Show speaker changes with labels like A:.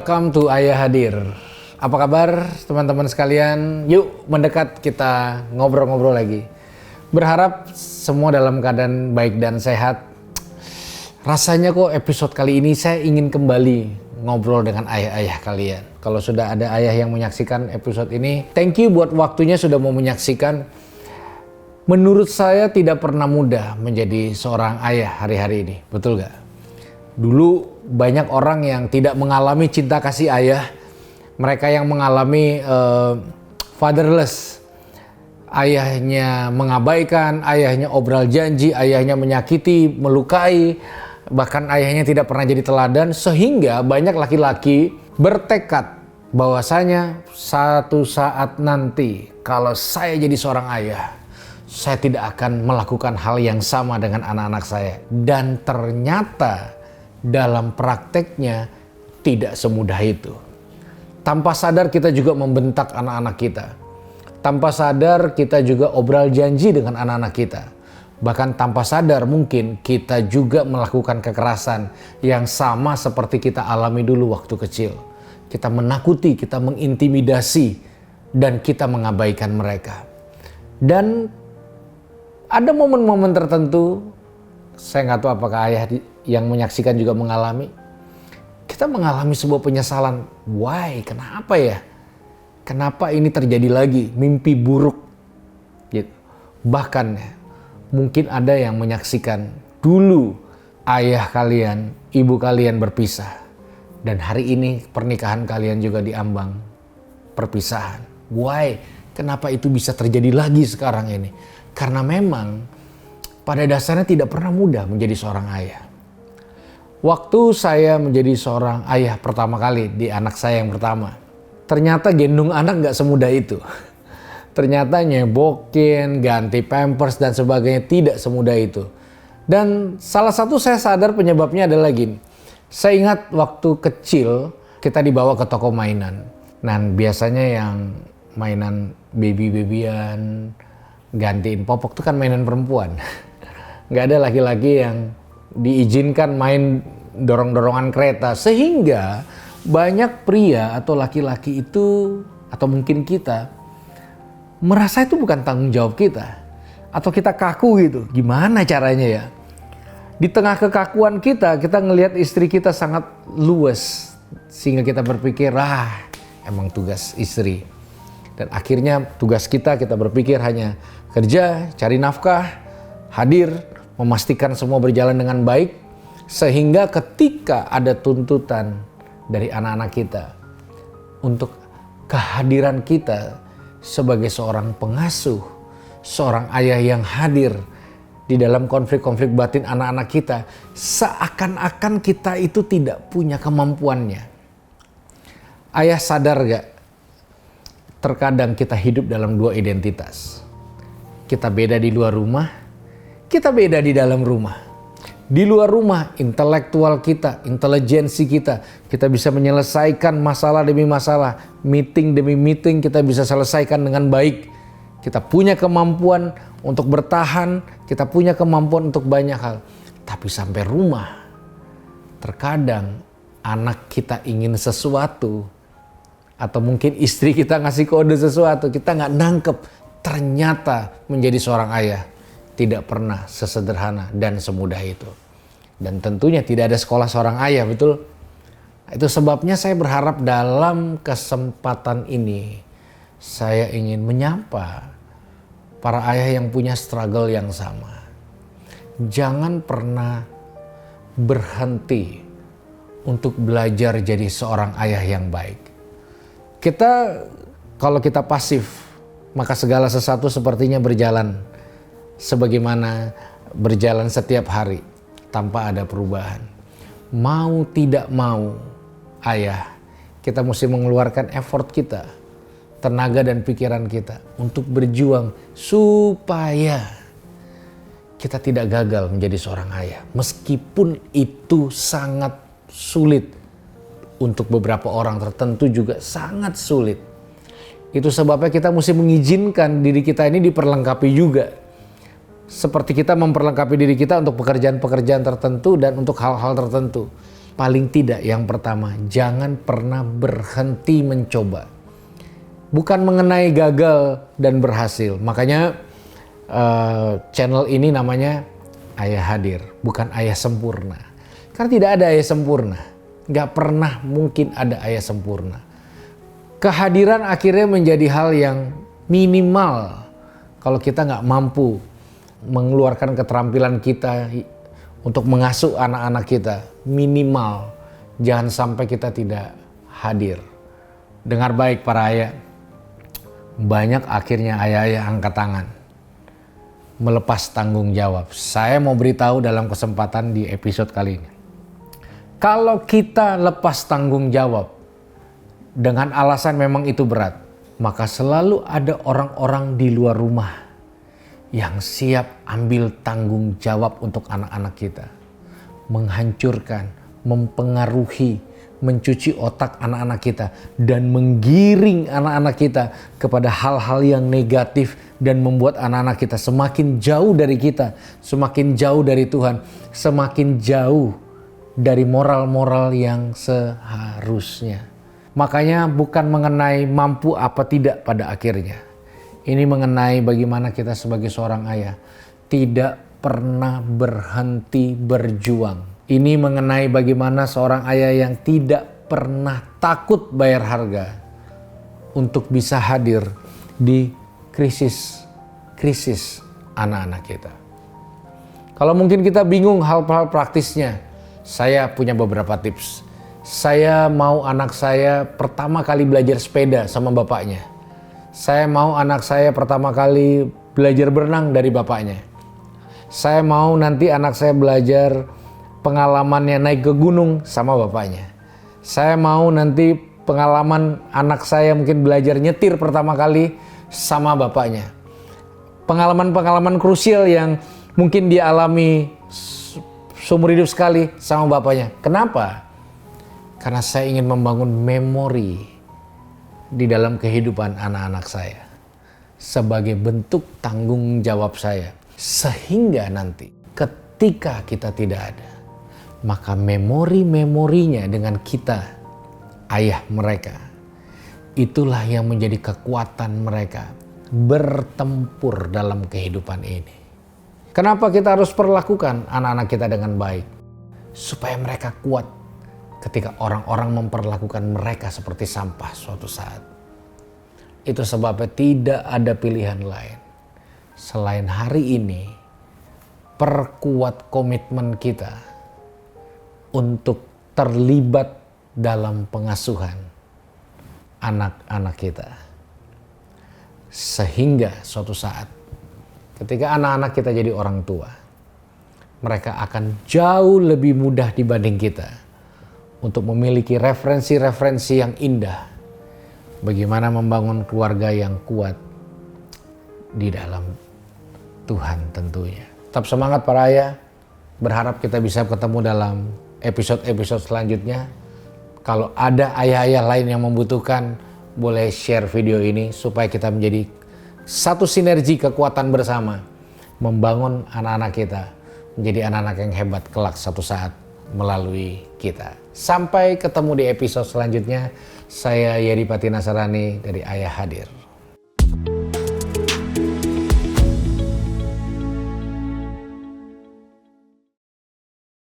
A: welcome to Ayah Hadir. Apa kabar teman-teman sekalian? Yuk mendekat, kita ngobrol-ngobrol lagi. Berharap semua dalam keadaan baik dan sehat. Rasanya kok episode kali ini saya ingin kembali ngobrol dengan ayah-ayah kalian. Kalau sudah ada ayah yang menyaksikan episode ini, thank you buat waktunya sudah mau menyaksikan. Menurut saya tidak pernah mudah menjadi seorang ayah hari-hari ini, betul gak? Dulu banyak orang yang tidak mengalami cinta kasih ayah. Mereka yang mengalami fatherless. Ayahnya mengabaikan, ayahnya obral janji, ayahnya menyakiti, melukai. Bahkan ayahnya tidak pernah jadi teladan. Sehingga banyak laki-laki bertekad bahwasanya satu saat nanti kalau saya jadi seorang ayah, saya tidak akan melakukan hal yang sama dengan anak-anak saya. Dan ternyata dalam prakteknya tidak semudah itu. Tanpa sadar kita juga membentak anak-anak kita. Tanpa sadar kita juga obral janji dengan anak-anak kita. Bahkan tanpa sadar mungkin kita juga melakukan kekerasan yang sama seperti kita alami dulu waktu kecil. Kita menakuti, kita mengintimidasi, dan kita mengabaikan mereka. Dan ada momen-momen tertentu, saya nggak tahu apakah ayah yang menyaksikan juga mengalami. Kita mengalami sebuah penyesalan. Why? Kenapa ya? Kenapa ini terjadi lagi? Mimpi buruk. Gitu. Bahkan mungkin ada yang menyaksikan dulu ayah kalian, ibu kalian berpisah. Dan hari ini pernikahan kalian juga diambang perpisahan. Why? Kenapa itu bisa terjadi lagi sekarang ini? Karena memang pada dasarnya tidak pernah mudah menjadi seorang ayah. Waktu saya menjadi seorang ayah pertama kali di anak saya yang pertama, ternyata gendong anak gak semudah itu. Ternyata nyebokin, ganti pampers dan sebagainya tidak semudah itu. Dan salah satu saya sadar penyebabnya adalah gini. Saya ingat waktu kecil kita dibawa ke toko mainan. Nah biasanya yang mainan baby-babyan, gantiin popok itu kan mainan perempuan. Gak ada laki-laki yang diizinkan main dorong-dorongan kereta. Sehingga banyak pria atau laki-laki itu, atau mungkin kita, merasa itu bukan tanggung jawab kita. Atau kita kaku gitu. Gimana caranya ya? Di tengah kekakuan kita ngelihat istri kita sangat luas. Sehingga kita berpikir, emang tugas istri. Dan akhirnya tugas kita berpikir hanya kerja, cari nafkah, hadir, memastikan semua berjalan dengan baik, sehingga ketika ada tuntutan dari anak-anak kita untuk kehadiran kita sebagai seorang pengasuh, seorang ayah yang hadir di dalam konflik-konflik batin anak-anak kita, seakan-akan kita itu tidak punya kemampuannya. Ayah sadar gak? Terkadang kita hidup dalam dua identitas. Kita beda di luar rumah, kita beda di dalam rumah. Di luar rumah, intelektual kita, intelijensi kita bisa menyelesaikan masalah demi masalah, meeting demi meeting kita bisa selesaikan dengan baik. Kita punya kemampuan untuk bertahan, kita punya kemampuan untuk banyak hal. Tapi sampai rumah, terkadang anak kita ingin sesuatu, atau mungkin istri kita ngasih kode sesuatu, kita nggak nangkep. Ternyata menjadi seorang ayah tidak pernah sesederhana dan semudah itu. Dan tentunya tidak ada sekolah seorang ayah, betul? Itu sebabnya saya berharap dalam kesempatan ini saya ingin menyapa para ayah yang punya struggle yang sama. Jangan pernah berhenti untuk belajar jadi seorang ayah yang baik. Kalau kita pasif, maka segala sesuatu sepertinya berjalan sebagaimana berjalan setiap hari tanpa ada perubahan. Mau tidak mau ayah, kita mesti mengeluarkan effort kita, tenaga dan pikiran kita untuk berjuang supaya kita tidak gagal menjadi seorang ayah. Meskipun itu sangat sulit, untuk beberapa orang tertentu juga sangat sulit. Itu sebabnya kita mesti mengizinkan diri kita ini diperlengkapi juga. Seperti kita memperlengkapi diri kita untuk pekerjaan-pekerjaan tertentu dan untuk hal-hal tertentu. paling tidak yang pertama, jangan pernah berhenti mencoba. Bukan mengenai gagal dan berhasil. Makanya channel ini namanya Ayah Hadir, bukan Ayah Sempurna. Karena tidak ada ayah sempurna. Gak pernah mungkin ada ayah sempurna. Kehadiran akhirnya menjadi hal yang minimal kalau kita gak mampu mengeluarkan keterampilan kita untuk mengasuh anak-anak kita. Minimal, jangan sampai kita tidak hadir. Dengar baik para ayah, banyak akhirnya ayah-ayah angkat tangan, melepas tanggung jawab. Saya mau beritahu dalam kesempatan di episode kali ini. Kalau kita lepas tanggung jawab dengan alasan memang itu berat, maka selalu ada orang-orang di luar rumah yang siap ambil tanggung jawab untuk anak-anak kita. Menghancurkan, mempengaruhi, mencuci otak anak-anak kita dan menggiring anak-anak kita kepada hal-hal yang negatif dan membuat anak-anak kita semakin jauh dari kita, semakin jauh dari Tuhan, semakin jauh dari moral-moral yang seharusnya. Makanya bukan mengenai mampu apa tidak pada akhirnya. Ini mengenai bagaimana kita sebagai seorang ayah tidak pernah berhenti berjuang. Ini mengenai bagaimana seorang ayah yang tidak pernah takut bayar harga untuk bisa hadir di krisis anak-anak kita. Kalau mungkin kita bingung hal-hal praktisnya, saya punya beberapa tips. Saya mau anak saya pertama kali belajar sepeda sama bapaknya. Saya mau anak saya pertama kali belajar berenang dari bapaknya. Saya mau nanti anak saya belajar pengalamannya naik ke gunung sama bapaknya. Saya mau nanti pengalaman anak saya mungkin belajar nyetir pertama kali sama bapaknya. Pengalaman-pengalaman krusial yang mungkin dia alami seumur hidup sekali sama bapaknya. Kenapa? Karena saya ingin membangun memori di dalam kehidupan anak-anak saya sebagai bentuk tanggung jawab saya. Sehingga nanti ketika kita tidak ada, maka memori-memorinya dengan kita, ayah mereka, itulah yang menjadi kekuatan mereka bertempur dalam kehidupan ini. Kenapa kita harus perlakukan anak-anak kita dengan baik? Supaya mereka kuat ketika orang-orang memperlakukan mereka seperti sampah suatu saat. Itu sebabnya tidak ada pilihan lain. Selain hari ini, perkuat komitmen kita untuk terlibat dalam pengasuhan anak-anak kita. Sehingga suatu saat ketika anak-anak kita jadi orang tua, mereka akan jauh lebih mudah dibanding kita untuk memiliki referensi-referensi yang indah. Bagaimana membangun keluarga yang kuat di dalam Tuhan tentunya. Tetap semangat para ayah. Berharap kita bisa ketemu dalam episode-episode selanjutnya. Kalau ada ayah-ayah lain yang membutuhkan, boleh share video ini supaya kita menjadi satu sinergi kekuatan bersama membangun anak-anak kita menjadi anak-anak yang hebat kelak satu saat melalui kita. Sampai ketemu di episode selanjutnya. Saya Yeri Pati Nasarani dari Ayah Hadir.